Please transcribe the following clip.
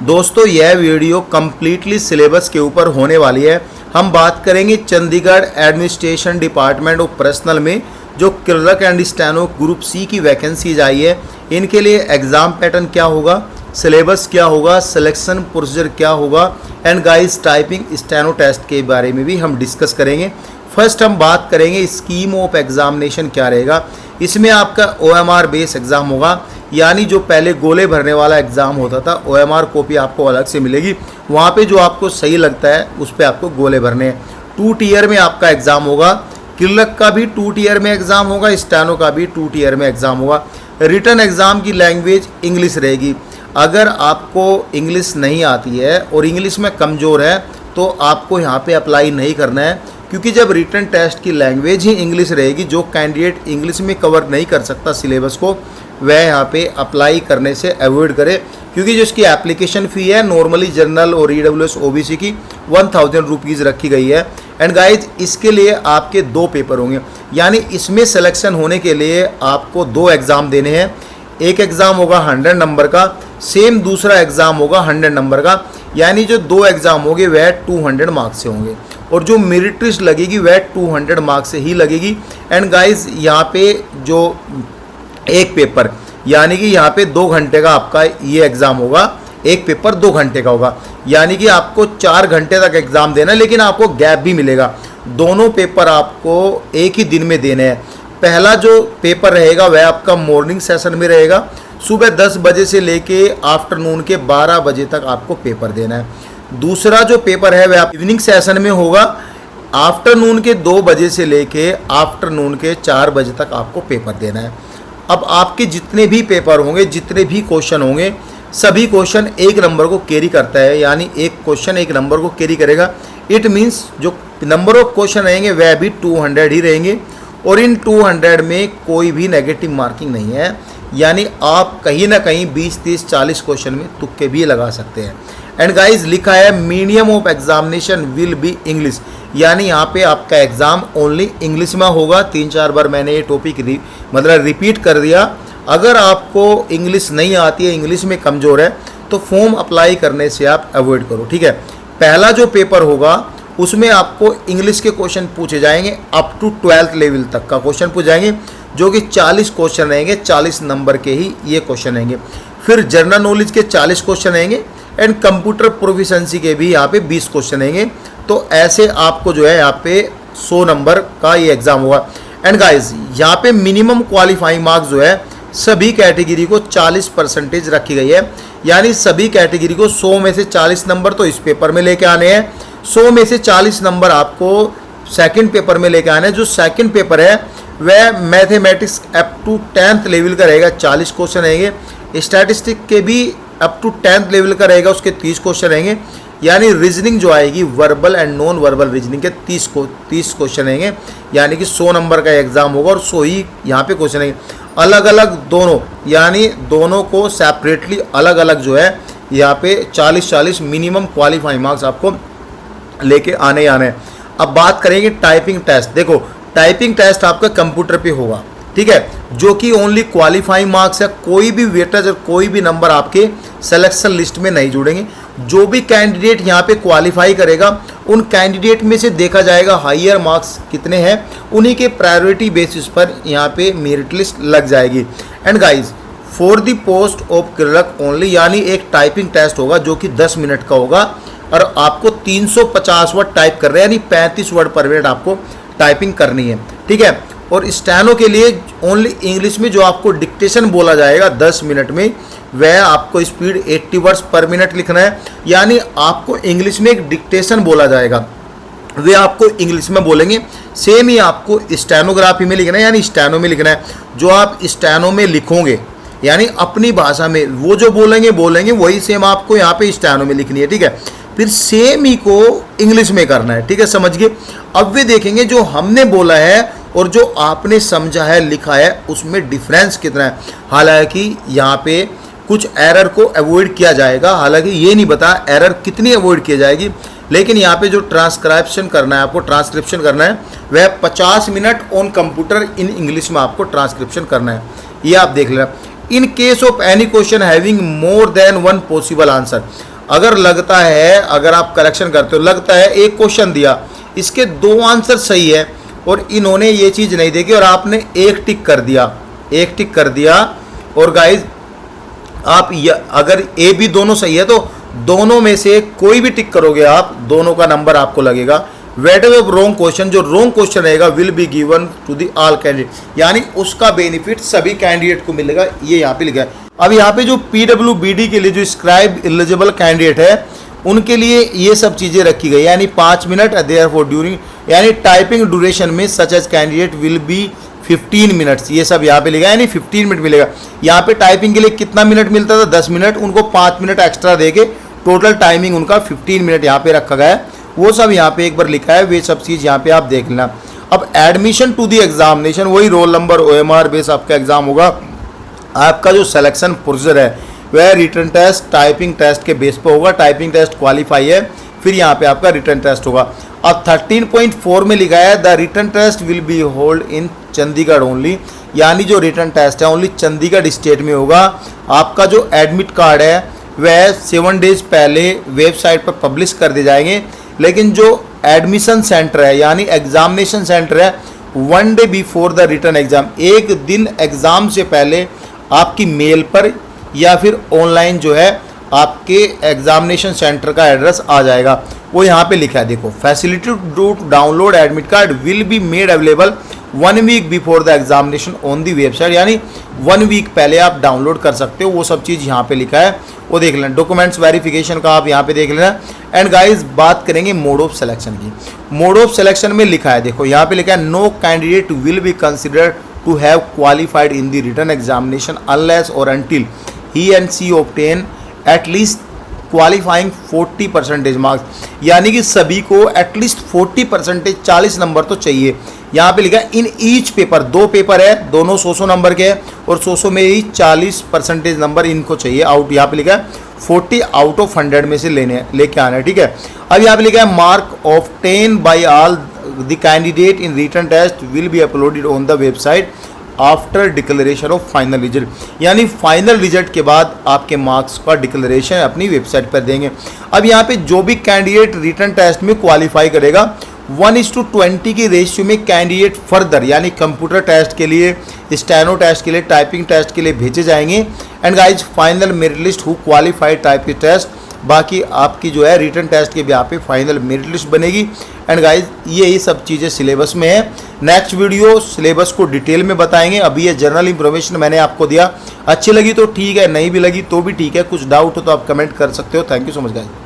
दोस्तों यह video completely syllabus के ऊपर होने वाली है। हम बात करेंगे Chandigarh administration department of personnel में जो clerk and steno group C की वैकेंसीज आई है, इनके लिए एग्ज़ाम पैटर्न क्या होगा, सिलेबस क्या होगा, सिलेक्शन प्रोसीजर क्या होगा and guys typing steno test के बारे में भी हम डिस्कस करेंगे। फर्स्ट हम बात करेंगे स्कीम ऑफ एग्जामिनेशन क्या रहेगा। इसमें आपका OMR बेस एग्ज़ाम होगा, यानी जो पहले गोले भरने वाला एग्ज़ाम होता था OMR कॉपी आपको अलग से मिलेगी, वहाँ पे जो आपको सही लगता है उस पर आपको गोले भरने हैं। 2 टियर में आपका एग्ज़ाम होगा, क्लर्क का भी 2 टियर में एग्ज़ाम होगा, स्टेनो का भी 2 टियर में एग्ज़ाम होगा। रिटन एग्ज़ाम की लैंग्वेज इंग्लिश रहेगी। अगर आपको इंग्लिश नहीं आती है और इंग्लिश में कमज़ोर है तो आपको यहाँ पे अप्लाई नहीं करना है, क्योंकि जब रिटन टेस्ट की लैंग्वेज ही इंग्लिश रहेगी, जो कैंडिडेट इंग्लिश में कवर नहीं कर सकता सिलेबस को, वह यहाँ पे अप्लाई करने से अवॉइड करे, क्योंकि जो इसकी एप्लीकेशन फ़ी है नॉर्मली जनरल और EWS OBC की 1000 रुपीज़ रखी गई है। एंड गाइज इसके लिए आपके 2 पेपर होंगे, यानी इसमें सिलेक्शन होने के लिए आपको 2 एग्ज़ाम देने हैं। एक एग्ज़ाम होगा 100 नंबर का, सेम दूसरा एग्ज़ाम होगा 100 नंबर का, यानी जो 2 एग्ज़ाम होंगे वह 200 मार्क्स से होंगे और जो मेरिट लिस्ट लगेगी वह 200 मार्क्स से ही लगेगी। एंड गाइज यहाँ पे जो एक पेपर, यानी कि यहाँ पे 2 घंटे का आपका ये एग्ज़ाम होगा, एक पेपर 2 घंटे का होगा, यानी कि आपको 4 घंटे तक एग्ज़ाम देना है, लेकिन आपको गैप भी मिलेगा। दोनों पेपर आपको एक ही दिन में देने हैं। पहला जो पेपर रहेगा वह आपका मॉर्निंग सेशन में रहेगा, सुबह 10 बजे से लेके आफ्टरनून के 12 बजे तक आपको पेपर देना है। दूसरा जो पेपर है वह इवनिंग सेशन में होगा, आफ्टरनून के 2 बजे से लेके आफ्टरनून के 4 बजे तक आपको पेपर देना है। अब आपके जितने भी पेपर होंगे, जितने भी क्वेश्चन होंगे, सभी क्वेश्चन 1 नंबर को कैरी करता है, यानी एक क्वेश्चन 1 नंबर को कैरी करेगा। इट मीन्स जो नंबर ऑफ क्वेश्चन रहेंगे वह भी 200 ही रहेंगे और इन 200 में कोई भी नेगेटिव मार्किंग नहीं है, यानी आप कहीं ना कहीं 20, 30, 40 क्वेश्चन में तुक्के भी लगा सकते हैं। एंड गाइज लिखा है medium of examination will be English, यानी यहाँ पे आपका एग्ज़ाम ओनली इंग्लिश में होगा। 3-4 बार मैंने ये टॉपिक रिपीट कर दिया। अगर आपको इंग्लिश नहीं आती है, इंग्लिश में कमज़ोर है, तो फॉर्म अप्लाई करने से आप अवॉइड करो, ठीक है। पहला जो पेपर होगा उसमें आपको इंग्लिश के क्वेश्चन पूछे जाएंगे, अप टू 12th लेवल तक का क्वेश्चन पूछे जाएंगे, जो कि 40 क्वेश्चन रहेंगे, 40 नंबर के ही ये क्वेश्चन रहेंगे। फिर जनरल नॉलेज के 40 क्वेश्चन रहेंगे एंड कंप्यूटर प्रोफिशिएंसी के भी यहाँ पे 20 क्वेश्चन रहेंगे। तो ऐसे आपको जो है यहाँ पे 100 नंबर का ये एग्ज़ाम होगा। एंड गाइज यहाँ पे मिनिमम क्वालिफाइंग मार्क्स जो है सभी कैटेगरी को 40% रखी गई है, यानी सभी कैटेगरी को 100 में से 40 नंबर तो इस पेपर में लेके आने हैं, 100 में से 40 नंबर आपको सेकंड पेपर में लेके आने हैं। जो सेकंड पेपर है वह mathematics up to 10th level का रहेगा, 40 क्वेश्चन रहेंगे। स्टैटिस्टिक के भी अप टू 10th लेवल का रहेगा, उसके 30 क्वेश्चन रहेंगे, यानी रीजनिंग जो आएगी verbal and non verbal reasoning के 30 क्वेश्चन रहेंगे, यानी कि 100 नंबर का एग्ज़ाम होगा और 100 ही यहाँ पे क्वेश्चन रहेंगे। अलग अलग दोनों, यानी दोनों को सेपरेटली अलग अलग जो है यहाँ पे 40-40 मिनिमम क्वालिफाइंग मार्क्स आपको लेके आने हैं। अब बात करेंगे टाइपिंग टेस्ट। देखो टाइपिंग टेस्ट आपका कंप्यूटर पे होगा, ठीक है, जो कि ओनली क्वालिफाइंग मार्क्स है। कोई भी वेटेज और कोई भी नंबर आपके सिलेक्शन लिस्ट में नहीं जुड़ेंगे। जो भी कैंडिडेट यहाँ पे क्वालिफाई करेगा उन कैंडिडेट में से देखा जाएगा हायर मार्क्स कितने हैं, उन्हीं के प्रायोरिटी बेसिस पर यहाँ पे मेरिट लिस्ट लग जाएगी। And guys for the post of clerk only, यानी एक टाइपिंग टेस्ट होगा जो कि 10 मिनट का होगा और आपको 350 वर्ड टाइप कर रहे हैं, यानी 35 वर्ड पर मिनट आपको टाइपिंग करनी है, ठीक है। और स्टेनो के लिए ओनली इंग्लिश में जो आपको डिक्टेशन बोला जाएगा 10 मिनट में, वह आपको स्पीड 80 वर्ड्स पर मिनट लिखना है, यानी आपको इंग्लिश में एक डिक्टेशन बोला जाएगा, वे आपको इंग्लिश में बोलेंगे। सेम ही आपको स्टेनोग्राफी में लिखना है, यानी स्टेनो में लिखना है। जो आप स्टेनो में लिखोगे यानी अपनी भाषा में वो जो बोलेंगे वही सेम आपको यहाँ पे स्टेनो में लिखनी है, ठीक है। फिर सेम ही को इंग्लिश में करना है, ठीक है, समझ गए। अब वे देखेंगे जो हमने बोला है और जो आपने समझा है, लिखा है, उसमें डिफरेंस कितना है। हालांकि यहाँ पे कुछ एरर को अवॉइड किया जाएगा, हालांकि ये नहीं पता एरर कितनी अवॉइड की जाएगी, लेकिन यहाँ पे जो ट्रांसक्रिप्शन करना है, आपको ट्रांसक्रिप्शन करना है, वह 50 minute on computer in English में आपको ट्रांसक्रिप्शन करना है। ये आप देख लेना। In case of any question having more than one possible answer, अगर लगता है, अगर आप करेक्शन करते हो, लगता है एक क्वेश्चन दिया इसके 2 आंसर सही है और इन्होंने ये चीज़ नहीं देखी और आपने एक टिक कर दिया और गाइज आप अगर ए बी दोनों सही है तो दोनों में से कोई भी टिक करोगे आप, दोनों का नंबर आपको लगेगा। वेट ऑफ रॉन्ग क्वेश्चन, जो रॉन्ग क्वेश्चन रहेगा will be given to the all candidate, यानी उसका बेनिफिट सभी कैंडिडेट को मिलेगा, ये यहाँ पे लिखा है। अब यहाँ पे जो PWBD के लिए जो स्क्राइब एलिजिबल कैंडिडेट है उनके लिए ये सब चीज़ें रखी गई, यानी 5 मिनट देयरफॉर ड्यूरिंग, यानी टाइपिंग ड्यूरेशन में such as candidate will be 15 minutes, ये सब यहाँ पे लिखा है, यानी 15 मिनट मिलेगा। यहाँ पे टाइपिंग के लिए कितना मिनट मिलता था, 10 मिनट, उनको 5 मिनट एक्स्ट्रा देके टोटल टाइमिंग उनका 15 मिनट यहाँ पे रखा गया है, वो सब यहाँ पे एक बार लिखा है, वे सब चीज़ यहाँ पे आप देख लेना। अब एडमिशन टू दी एग्जामिनेशन, वही रोल नंबर OMR बेस आपका एग्जाम होगा। आपका जो सिलेक्शन प्रोसीजर है वह रिटर्न टेस्ट, टाइपिंग टेस्ट के बेस पर होगा, टाइपिंग टेस्ट क्वालिफाई है, फिर यहाँ पे आपका रिटर्न टेस्ट होगा। अब 13.4 में लिखा है the written test will be hold in Chandigarh only, यानी जो रिटर्न टेस्ट है ओनली चंडीगढ़ स्टेट में होगा। आपका जो एडमिट कार्ड है वह 7 डेज पहले वेबसाइट पर पब्लिश कर दिए जाएंगे, लेकिन जो एडमिशन सेंटर है यानी एग्जामिनेशन सेंटर है 1 day before the return exam, एक दिन एग्ज़ाम से पहले आपकी मेल पर या फिर ऑनलाइन जो है आपके एग्जामिनेशन सेंटर का एड्रेस आ जाएगा, वो यहाँ पे लिखा है देखो। Facility to download admit card will be made available 1 week before the examination on the website, यानी 1 वीक पहले आप डाउनलोड कर सकते हो, वो सब चीज़ यहाँ पे लिखा है, वो देख लेना। डॉक्यूमेंट्स वेरिफिकेशन का आप यहाँ पे देख लेना। एंड गाइज बात करेंगे मोड ऑफ सिलेक्शन की। मोड ऑफ सिलेक्शन में लिखा है देखो, यहाँ पे लिखा है no candidate will be considered to have qualified in the written examination unless और until he and she obtain at least qualifying 40% marks, यानी कि सभी को एटलीस्ट 40%, 40 नंबर तो चाहिए। यहाँ पे लिखा है इन ईच पेपर, 2 पेपर है, दोनों 100 नंबर के हैं और 100 में ही 40% नंबर इनको चाहिए आउट। यहाँ पे लिखा है 40 आउट ऑफ 100 में से लेके आना है, ठीक है। अब यहाँ पे लिखा है mark of 10 by all the candidate in written test will be uploaded on the website after declaration of final result, यानी फाइनल रिजल्ट के बाद आपके मार्क्स का डिक्लेरेशन अपनी वेबसाइट पर देंगे। अब यहाँ पे जो भी कैंडिडेट रिटन टेस्ट में क्वालिफाई करेगा 1:20 की रेशियो में कैंडिडेट फर्दर, यानी कंप्यूटर टेस्ट के लिए, स्टेनो टेस्ट के लिए, टाइपिंग टेस्ट के लिए भेजे जाएंगे। And guys final merit list who qualified typing test, बाकी आपकी जो है रिटन टेस्ट के यहाँ पे फाइनल मेरिट लिस्ट बनेगी। एंड गाइज यही सब चीज़ें सिलेबस में है। नेक्स्ट वीडियो सिलेबस को डिटेल में बताएंगे। अभी ये जनरल इंफॉर्मेशन मैंने आपको दिया, अच्छी लगी तो ठीक है, नहीं भी लगी तो भी ठीक है। कुछ डाउट हो तो आप कमेंट कर सकते हो। Thank you so much guys.